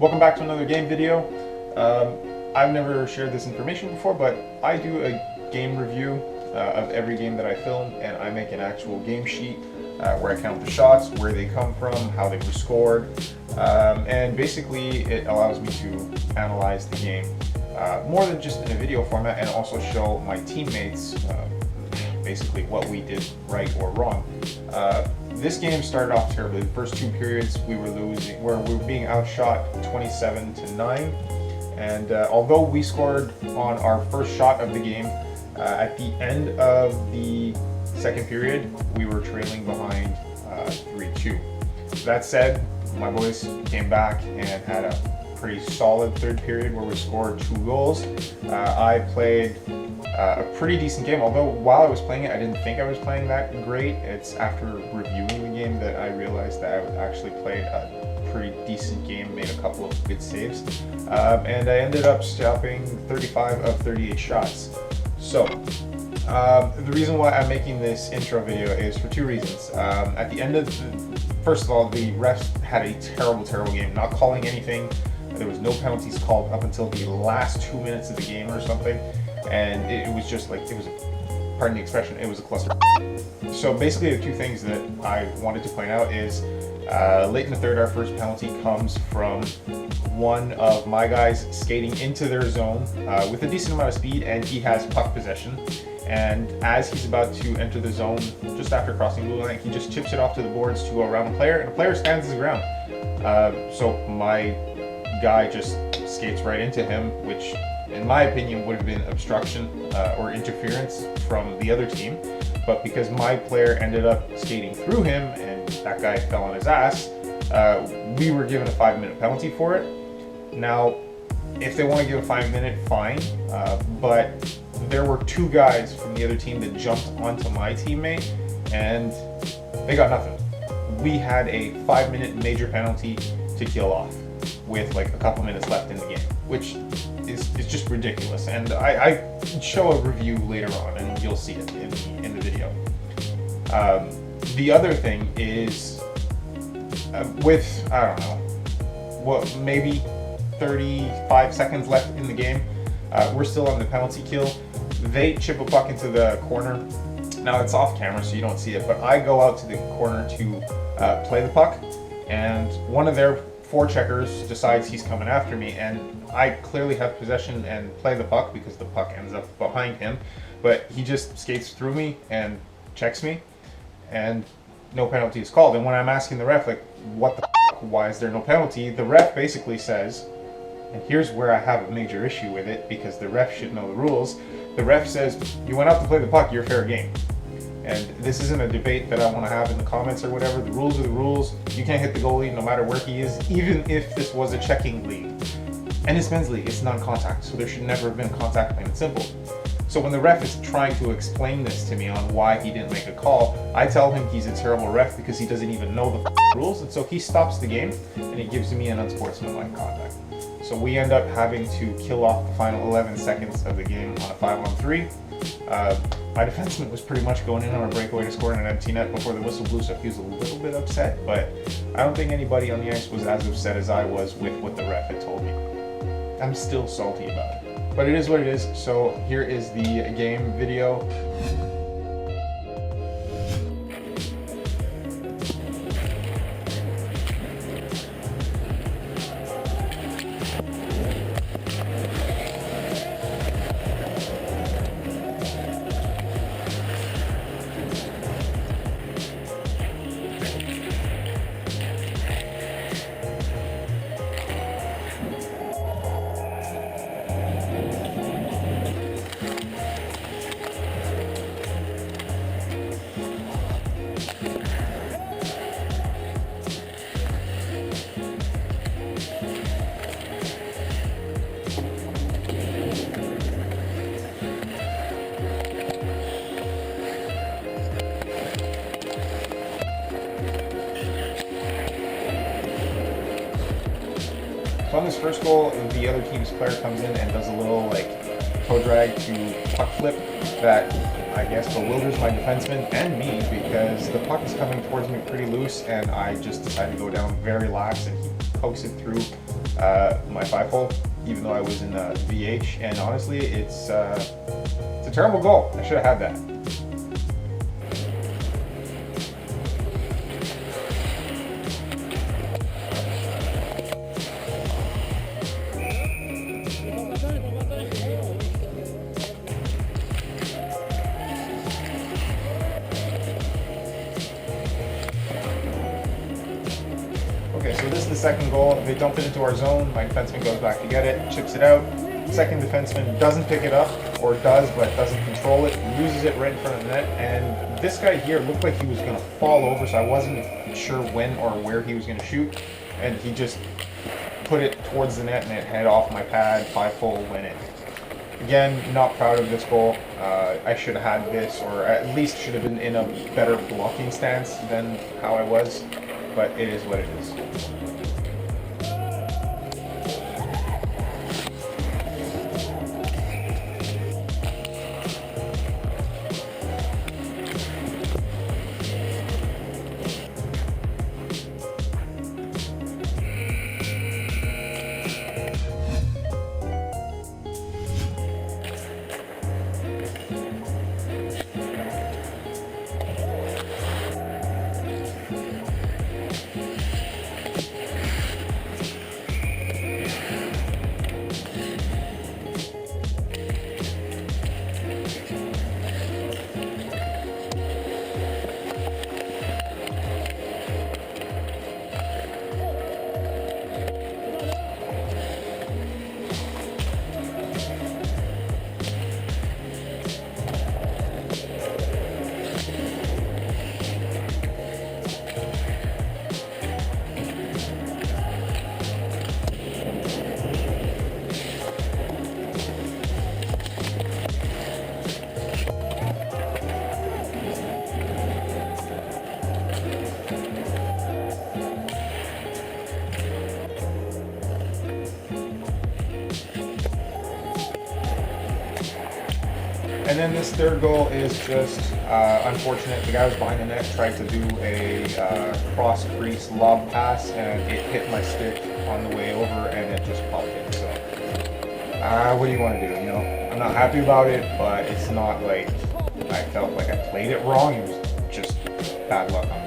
Welcome back to another game video. I've never shared this information before, but I do a game review of every game that I film, and I make an actual game sheet where I count the shots, where they come from, how they were scored, and basically it allows me to analyze the game more than just in a video format, and also show my teammates basically what we did right or wrong. This game started off terribly. The first two periods we were losing, we were being outshot 27-9, and although we scored on our first shot of the game, at the end of the second period we were trailing behind 3-2. That said, my boys came back and had a pretty solid third period where we scored 2 goals. I played a pretty decent game, although while I was playing it I didn't think I was playing that great. It's after reviewing the game that I realized that I actually played a pretty decent game, made a couple of good saves, and I ended up stopping 35 of 38 shots. So the reason why I'm making this intro video is for 2 reasons. At the end of first of all, the refs had a terrible game, not calling anything. There was no penalties called up until the last 2 minutes of the game or something, and it was just like, it was, pardon the expression, it was a cluster. So basically the 2 things that I wanted to point out is late in the third, our first penalty comes from one of my guys skating into their zone with a decent amount of speed, and he has puck possession, and as he's about to enter the zone, just after crossing the blue line, he just chips it off to the boards to go around the player, and the player stands his ground. So my guy just skates right into him, which in my opinion would have been obstruction or interference from the other team, but because my player ended up skating through him and that guy fell on his ass, we were given a 5-minute penalty for it. Now, if they want to give a 5-minute, fine, but there were 2 guys from the other team that jumped onto my teammate and they got nothing. We had a 5-minute major penalty to kill off with like a couple minutes left in the game, which is just ridiculous. And I show a review later on and you'll see it in the video. The other thing is with, I don't know, what, maybe 35 seconds left in the game, we're still on the penalty kill. They chip a puck into the corner. Now it's off camera so you don't see it, but I go out to the corner to play the puck, and one of their forecheckers decides he's coming after me, and I clearly have possession and play the puck because the puck ends up behind him, but he just skates through me and checks me, and no penalty is called. And when I'm asking the ref, like, what the f***, why is there no penalty, the ref basically says, and here's where I have a major issue with it because the ref should know the rules, the ref says, you went out to play the puck, you're fair game. And this isn't a debate that I want to have in the comments or whatever. The rules are the rules. You can't hit the goalie no matter where he is, even if this was a checking league. And it's men's league, it's non-contact, so there should never have been contact, plain and simple. So when the ref is trying to explain this to me on why he didn't make a call, I tell him he's a terrible ref because he doesn't even know the rules, and so he stops the game and he gives me an unsportsmanlike contact. So we end up having to kill off the final 11 seconds of the game on a 5-on-3. My defenseman was pretty much going in on a breakaway to score in an empty net before the whistle blew, so he was a little bit upset, but I don't think anybody on the ice was as upset as I was with what the ref had told me. I'm still salty about it, but it is what it is. So here is the game video. So on this first goal, the other team's player comes in and does a little like toe drag to puck flip that I guess bewilders my defenseman and me because the puck is coming towards me pretty loose and I just decided to go down very lax and he pokes it through my 5-hole, even though I was in VH. And honestly, it's a terrible goal. I should have had that. Okay, so this is the second goal. They dump it into our zone. My defenseman goes back to get it, chips it out. Second defenseman doesn't pick it up, or does, but doesn't control it, loses it right in front of the net. And this guy here looked like he was going to fall over, so I wasn't sure when or where he was going to shoot. And he just put it towards the net, and it head off my pad, 5-hole, win it. Again, not proud of this goal. I should have had this, or at least should have been in a better blocking stance than how I was. But it is what it is. And then this third goal is just unfortunate. The guy was behind the net, tried to do a cross crease lob pass, and it hit my stick on the way over, and it just popped in. So, what do you want to do? You know, I'm not happy about it, but it's not like I felt like I played it wrong. It was just bad luck on